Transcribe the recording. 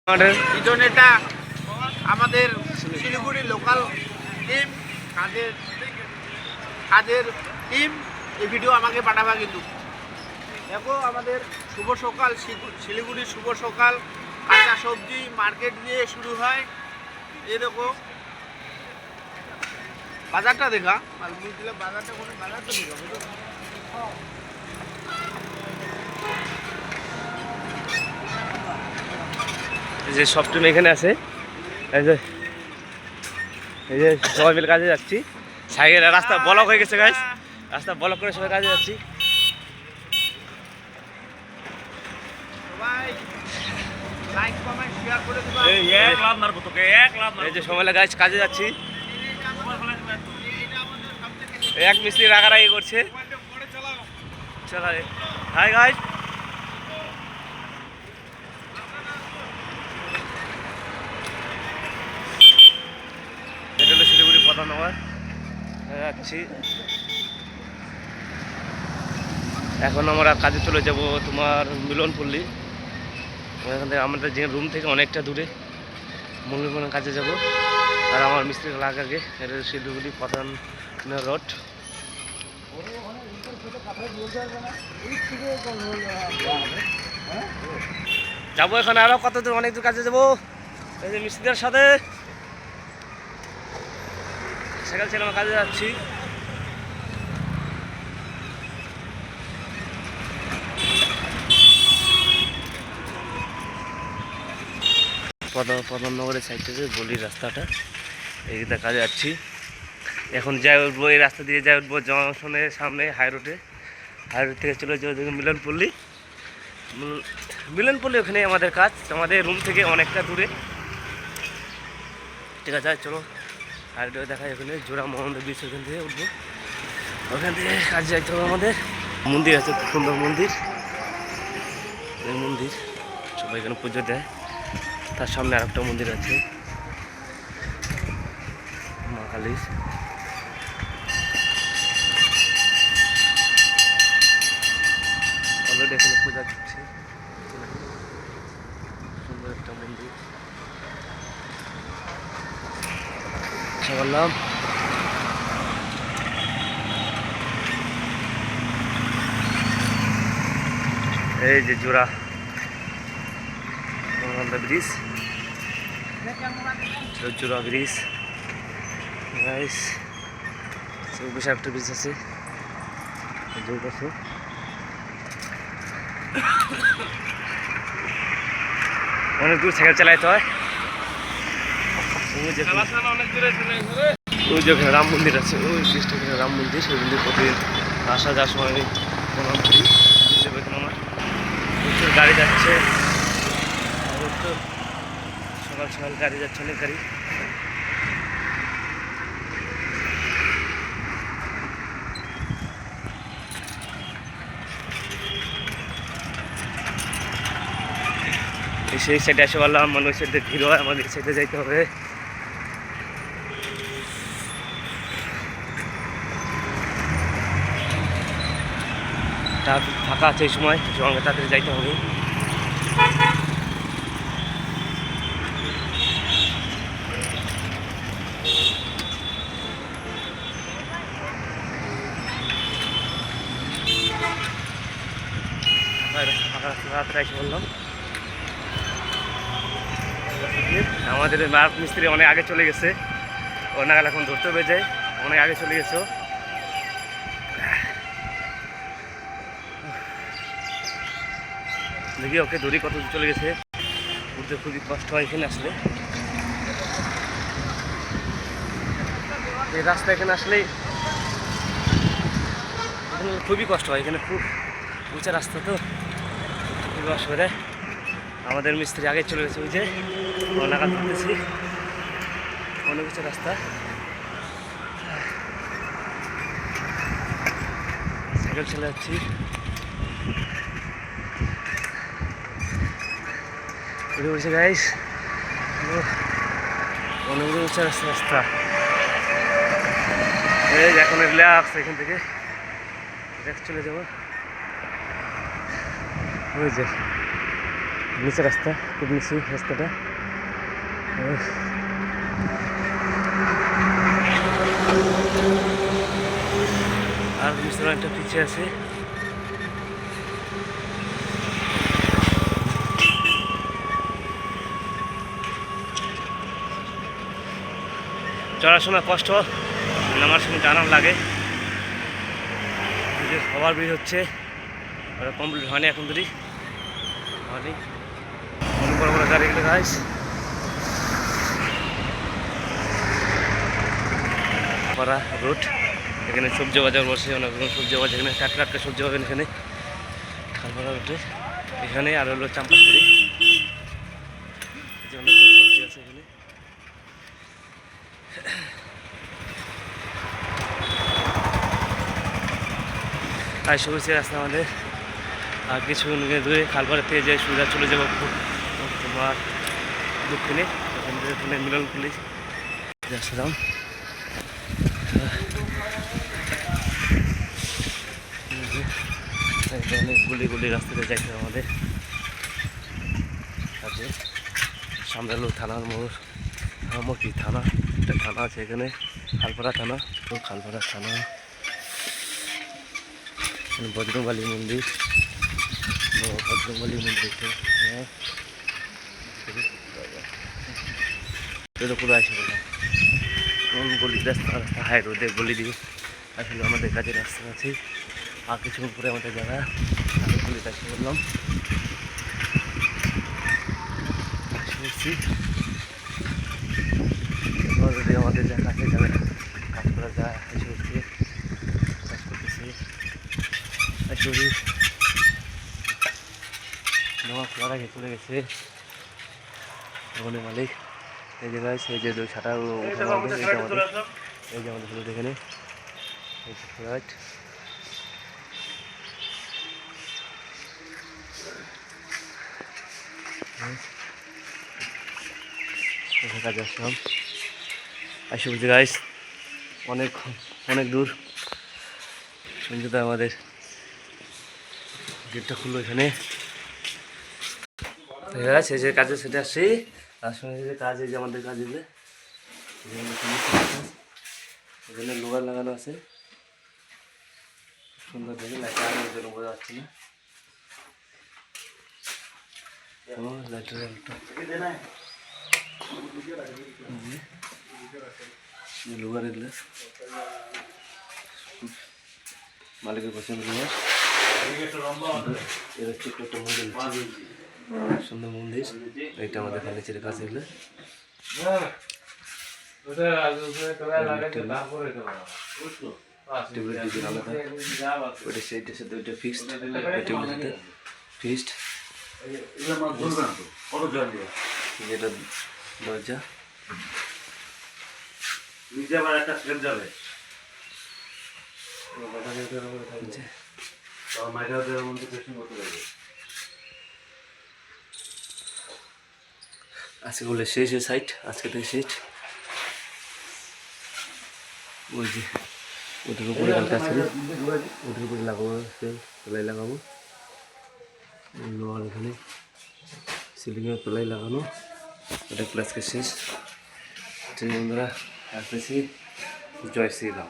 এই জন্য এটা আমাদের শিলিগুড়ি লোকাল টিম কাজের টিম এই ভিডিও আমাকে পাঠাবা। কিন্তু দেখো আমাদের শুভ সকাল, শিলিগুড়ির শুভ সকাল, কাঁচা সবজি মার্কেট দিয়ে শুরু হয়। এই দেখো বাজারটা দেখা, বাজারটা কোনো বাজারটা দেখা যে সব টিম এখানে আছে। এই যে সবাই মিলে কাজে যাচ্ছি। সাইকেল রাস্তা ব্লক হয়ে গেছে গাইস, রাস্তা ব্লক করে সবাই কাজে যাচ্ছি। এই যে সবাই গাইস কাজে যাচ্ছি। এক মিস্ত্রি রাগারাগি করছে। চলো হাই গাইস, এটা হলো শিলিগুড়ি প্রধাননগর যাচ্ছি। এখন আমরা কাজে চলে যাব তোমার মিলনপল্লী। এখান থেকে আমাদের যে রুম থেকে অনেকটা দূরে মঙ্গলমনের কাজে যাব। আর আমার মিস্ত্রি লাগাকে এটা শিলিগুড়ি প্রধান রোড। যাবো এখন আরো কত দূর, অনেক দূর কাজে যাবো এই যে মিস্ত্রিদের সাথে। সকাল ছেলে আমার কাজে যাচ্ছি। প্রধাননগরের সাইড থেকে গলির রাস্তাটা, এইটা কাজে যাচ্ছি। এখন যাই উঠবো এই রাস্তা দিয়ে, যাই উঠবো জংশনের সামনে হাই রোড থেকে চলে যাবো মিলনপল্লী। মিলনপল্লী ওখানে আমাদের কাজ, আমাদের রুম থেকে অনেকটা দূরে। ঠিক আছে চলো হাই রোডে দেখা যায়। ওখানে জোড়া মোহন ব্রিজ, ওখান থেকে উঠবো। ওখান থেকে কাজে যাইতে হবে আমাদের। মন্দির আছে, খুব সুন্দর মন্দির। এই মন্দির সবাই এখানে পুজো দেয়। তার সামনে আরেকটা মন্দির আছে মা কালীর। অলরেডি এখানে পূজা দিচ্ছে। সুন্দর একটা মন্দির বললাম। এই যে জোড়া ব্রিজ, জোড়া ব্রিজ বিশাল একটা ব্রিজ আছে। অনেক দূর সাইকেল চালাইতে হয়। ওই যে রাম মন্দির আছে, ওই ব্রিজটা রাম মন্দির। সেই মন্দির প্রতিদিন আসা যাওয়ার সময় আমি প্রণাম করি। আমার প্রচুর গাড়ি যাচ্ছে, সকাল সকাল গাড়ি যাচ্ছে, অনেক গাড়ি। সেই সাইডে এসে বললাম, মানে ওই সাইডে ভিড় হয়, আমাদের এই সাইডে যাইতে হবে। ফাঁকা আছে এই সময়, সঙ্গে তাড়াতাড়ি যাইতে হবে। ফাঁকা রাস্তা তাড়াতাড়ি এসে বললাম। আমাদের মার্ক মিস্ত্রি অনেক আগে চলে গেছে, ও নাগাল এখন ধরতে হবে যায়, অনেক আগে চলে গেছে। দেখি ওকে দড়ি কত চলে গেছে, উঠতে খুবই কষ্ট হয় এখানে আসলে। এই রাস্তা এখানে আসলেই খুবই কষ্ট হয়, এখানে খুব উঁচা রাস্তা তো খুবই অসুবিধা। আমাদের মিস্ত্রি আগে চলে গেছে, ওই যে নাগাদ তুলতেছি, অনেক উঁচা রাস্তা। সাইকেল চলে যাচ্ছি। উঠে গাইস, অনেক উঁচা রাস্তা। এই এখন রিল্যাক্স, এখান থেকে চলে যাবো। ওই যে নিচে রাস্তা, খুব নিচু রাস্তাটা। আর নিচে একটা পিছিয়ে আছে। চড়ার সময় কষ্ট, নামার সময় টানার লাগে। খাবার বের হচ্ছে, ওটা কমপ্লিট হয়নি এখন ধরি, হয়নি। অনেক বড় বড় গাড়িগুলো গাছ। পাড়া রোড, এখানে সবজি বাজার বসে, অনেক রকম সবজি বাজার, এখানে টাটকা টাটকা সবজি পাবেন এখানে খালপাড়া রোডে। এখানে আর হলো চাম্পাশড়ি, অনেক সবজি আছে এখানে। আর সবজি রাস্তা আমাদের, আর কিছু দূরে খালপাড়া থেকে যাই সুবিধা চলে যাবো তোমার দক্ষিণে, ওখানে মিলন পুলিশ আসলাম। অনেক গুলি রাস্তাতে যাইতে আমাদের কাছে। সামনে হলো থানার মোড়, কি থানা, একটা থানা আছে এখানে, খালপাড়া থানা। তো খালপাড়া থানা, বজরংবলী মন্দির, বজরংবলী মন্দির পুরো আসে বললাম। গলি রাস্তা, হাই রোডে গলি দিয়ে আসলে আমাদের কাজের রাস্তা আছে। আর কিছুক্ষণ পরে আমাদের জায়গা, আমি গলিতে আসতে বললাম। অলরেডি আমাদের যা কাছে যাবে, কাজ করা যায়, এসে হচ্ছে কাজ করতেছি। নেওয়া করার আগে চলে গেছে ওখানে মালিক। এই যে গাছ, এই যে ছাটা উঠানো হবে, এই যে আমাদের হলুদ এখানে রাইট। কাজে আসলাম, আসে বুঝে গাছ অনেক অনেক দূর। সঞ্জিতা আমাদের গেটটা খুললো এখানে। এই যে কাজে সেটা আসছি, তার সঙ্গে যে কাজ, এই যে আমাদের কাজ এগুলো এখানে লোহার লাগানো আছে, সুন্দর দেখে লাইট আনার জন্য বোঝা যাচ্ছে না। লোহার এগুলো মালিকের পছন্দ লোহার। এর হচ্ছে একটা মন্দির, সুন্দর মন্দির। এইটা আমাদের ফার্নিচারের কাজ এগুলো। দরজা আজকে বলে শেষ সাইট, আজকে থেকে শেষ। ওই যে ওটার উপরে কালকে ছিল, ওটার উপরে লাগাবো, তলায় লাগাবো লোহার, এখানে সিলিংয়ের তলায় লাগানো। ওটা প্লাসকে শেষ। বন্ধুরা আসতেছি, জয় শ্রীরাম।